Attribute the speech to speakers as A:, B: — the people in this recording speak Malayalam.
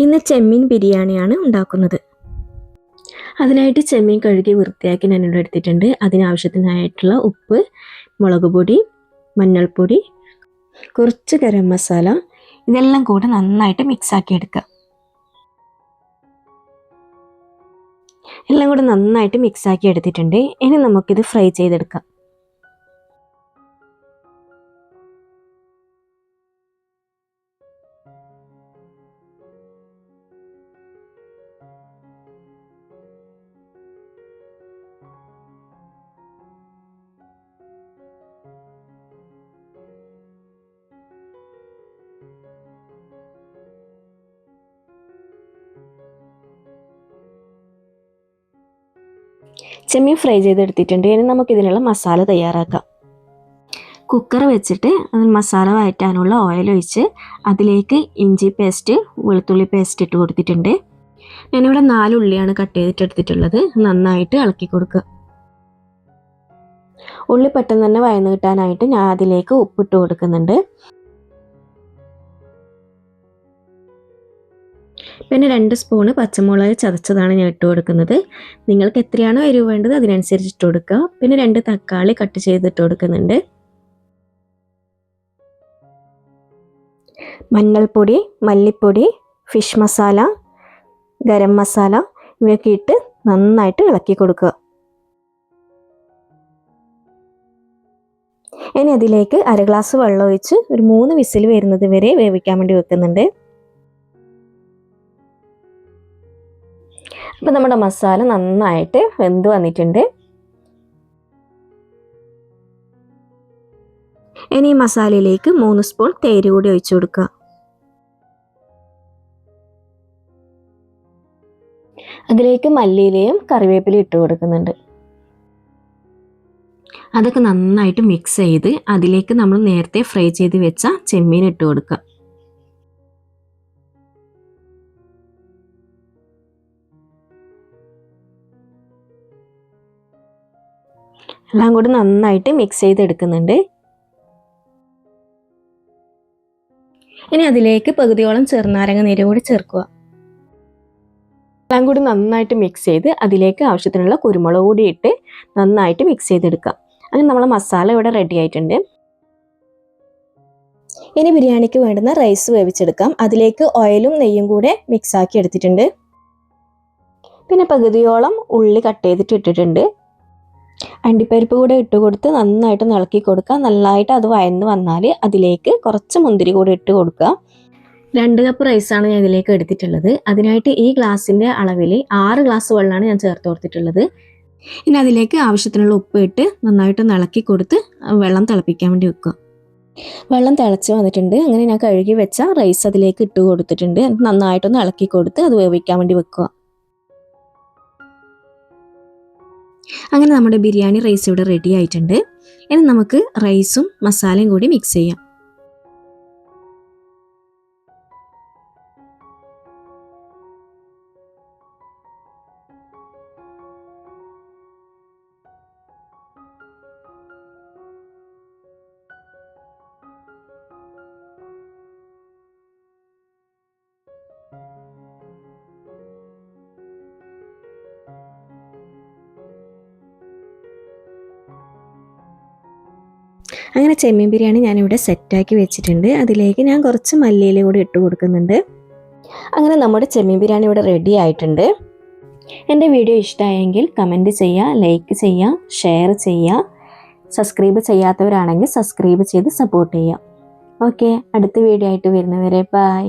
A: ഇന്ന് ചെമ്മീൻ ബിരിയാണിയാണ് ഉണ്ടാക്കുന്നത്. അതിനായിട്ട് ചെമ്മീൻ കഴുകി വൃത്തിയാക്കി ഞാനിവിടെ എടുത്തിട്ടുണ്ട്. അതിനാവശ്യത്തിനായിട്ടുള്ള ഉപ്പ്, മുളക് പൊടി, മഞ്ഞൾപ്പൊടി, കുറച്ച് ഗരം മസാല, ഇതെല്ലാം കൂടെ നന്നായിട്ട് മിക്സാക്കി എടുക്കുക. എല്ലാം കൂടെ നന്നായിട്ട് മിക്സാക്കി എടുത്തിട്ടുണ്ട്. ഇനി നമുക്കിത് ഫ്രൈ ചെയ്തെടുക്കാം. ചെമ്മീൻ ഫ്രൈ ചെയ്തെടുത്തിട്ടുണ്ട്. ഇനി നമുക്കിതിനുള്ള മസാല തയ്യാറാക്കാം. കുക്കർ വെച്ചിട്ട് മസാല വഴറ്റാനുള്ള ഓയിൽ ഒഴിച്ച് അതിലേക്ക് ഇഞ്ചി പേസ്റ്റ്, വെളുത്തുള്ളി പേസ്റ്റ് ഇട്ട് കൊടുത്തിട്ടുണ്ട്. ഞാനിവിടെ 4 ഉള്ളിയാണ് കട്ട് ചെയ്തിട്ടെടുത്തിട്ടുള്ളത്. നന്നായിട്ട് ഇളക്കി കൊടുക്കുക. ഉള്ളി പെട്ടെന്ന് തന്നെ വഴന്ന് കിട്ടാനായിട്ട് ഞാൻ അതിലേക്ക് ഉപ്പിട്ട് കൊടുക്കുന്നുണ്ട്. പിന്നെ 2 സ്പൂണ് പച്ചമുളക് ചതച്ചതാണ് ഞാൻ ഇട്ട് കൊടുക്കുന്നത്. നിങ്ങൾക്ക് എത്രയാണോ എരിവ് വേണ്ടത് അതിനനുസരിച്ച് ഇട്ട് കൊടുക്കുക. പിന്നെ 2 തക്കാളി കട്ട് ചെയ്തിട്ട് കൊടുക്കുന്നുണ്ട്. മഞ്ഞൾപ്പൊടി, മല്ലിപ്പൊടി, ഫിഷ് മസാല, ഗരം മസാല ഇവയൊക്കെ ഇട്ട് നന്നായിട്ട് ഇളക്കി കൊടുക്കുക. ഇനി അതിലേക്ക് 1/2 ഗ്ലാസ് വെള്ളം ഒഴിച്ച് ഒരു 3 വിസിൽ വരുന്നത് വരെ വേവിക്കാൻ വേണ്ടി വെക്കുന്നുണ്ട്. അപ്പം നമ്മുടെ മസാല നന്നായിട്ട് വെന്ത് വന്നിട്ടുണ്ട്. ഇനി ഈ മസാലയിലേക്ക് 3 സ്പൂൺ തേര് കൂടി ഒഴിച്ചു കൊടുക്കുക. അതിലേക്ക് മല്ലിയിലയും കറിവേപ്പിലയും ഇട്ട് കൊടുക്കുന്നുണ്ട്. അതൊക്കെ നന്നായിട്ട് മിക്സ് ചെയ്ത് അതിലേക്ക് നമ്മൾ നേരത്തെ ഫ്രൈ ചെയ്ത് വെച്ച ചെമ്മീൻ ഇട്ട് കൊടുക്കുക. എല്ലാം കൂടി നന്നായിട്ട് മിക്സ് ചെയ്തെടുക്കുന്നുണ്ട്. ഇനി അതിലേക്ക് പകുതിയോളം ചെറുനാരങ്ങ നീര് കൂടി ചേർക്കുക. എല്ലാം കൂടി നന്നായിട്ട് മിക്സ് ചെയ്ത് അതിലേക്ക് ആവശ്യത്തിനുള്ള കുരുമുളക് കൂടി ഇട്ട് നന്നായിട്ട് മിക്സ് ചെയ്തെടുക്കുക. അങ്ങനെ നമ്മളെ മസാല ഇവിടെ റെഡി ആയിട്ടുണ്ട്. ഇനി ബിരിയാണിക്ക് വേണ്ടുന്ന റൈസ് വേവിച്ചെടുക്കാം. അതിലേക്ക് ഓയിലും നെയ്യും കൂടെ മിക്സ് ആക്കി എടുത്തിട്ടുണ്ട്. പിന്നെ പകുതിയോളം ഉള്ളി കട്ട് ചെയ്തിട്ട് ഇട്ടിട്ടുണ്ട്. അണ്ടിപ്പരിപ്പ് കൂടെ ഇട്ട് കൊടുത്ത് നന്നായിട്ട് ഇളക്കി കൊടുക്കുക. നന്നായിട്ട് അത് വഴന്ന് വന്നാൽ അതിലേക്ക് കുറച്ച് മുന്തിരി കൂടി ഇട്ട് കൊടുക്കുക. 2 കപ്പ് റൈസാണ് ഞാൻ ഇതിലേക്ക് എടുത്തിട്ടുള്ളത്. അതിനായിട്ട് ഈ ഗ്ലാസിൻ്റെ അളവിൽ 6 ഗ്ലാസ് വെള്ളമാണ് ഞാൻ ചേർത്ത് കൊടുത്തിട്ടുള്ളത്. ഇനി അതിലേക്ക് ആവശ്യത്തിനുള്ള ഉപ്പ് ഇട്ട് നന്നായിട്ട് ഇളക്കി കൊടുത്ത് വെള്ളം തിളപ്പിക്കാൻ വേണ്ടി വെക്കുക. വെള്ളം തിളച്ച് വന്നിട്ടുണ്ട്. അങ്ങനെ ഞാൻ കഴുകി വെച്ച റൈസ് അതിലേക്ക് ഇട്ട് കൊടുത്തിട്ടുണ്ട്. നന്നായിട്ടൊന്ന് ഇളക്കി കൊടുത്ത് അത് വേവിക്കാൻ വേണ്ടി വെക്കുക. അങ്ങനെ നമ്മുടെ ബിരിയാണി റൈസ് ഇവിടെ റെഡി ആയിട്ടുണ്ട്. ഇനി നമുക്ക് റൈസും മസാലയും കൂടി മിക്സ് ചെയ്യാം. അങ്ങനെ ചെമ്മീൻ ബിരിയാണി ഞാനിവിടെ സെറ്റാക്കി വെച്ചിട്ടുണ്ട്. അതിലേക്ക് ഞാൻ കുറച്ച് മല്ലിയില കൂടി ഇട്ട് കൊടുക്കുന്നുണ്ട്. അങ്ങനെ നമ്മുടെ ചെമ്മീൻ ബിരിയാണി ഇവിടെ റെഡി ആയിട്ടുണ്ട്. എൻ്റെ വീഡിയോ ഇഷ്ടമായെങ്കിൽ കമൻറ്റ് ചെയ്യുക, ലൈക്ക് ചെയ്യുക, ഷെയർ ചെയ്യുക. സബ്സ്ക്രൈബ് ചെയ്യാത്തവരാണെങ്കിൽ സബ്സ്ക്രൈബ് ചെയ്ത് സപ്പോർട്ട് ചെയ്യുക. ഓക്കെ, അടുത്ത വീഡിയോ ആയിട്ട് വരുന്നവരെ ബൈ.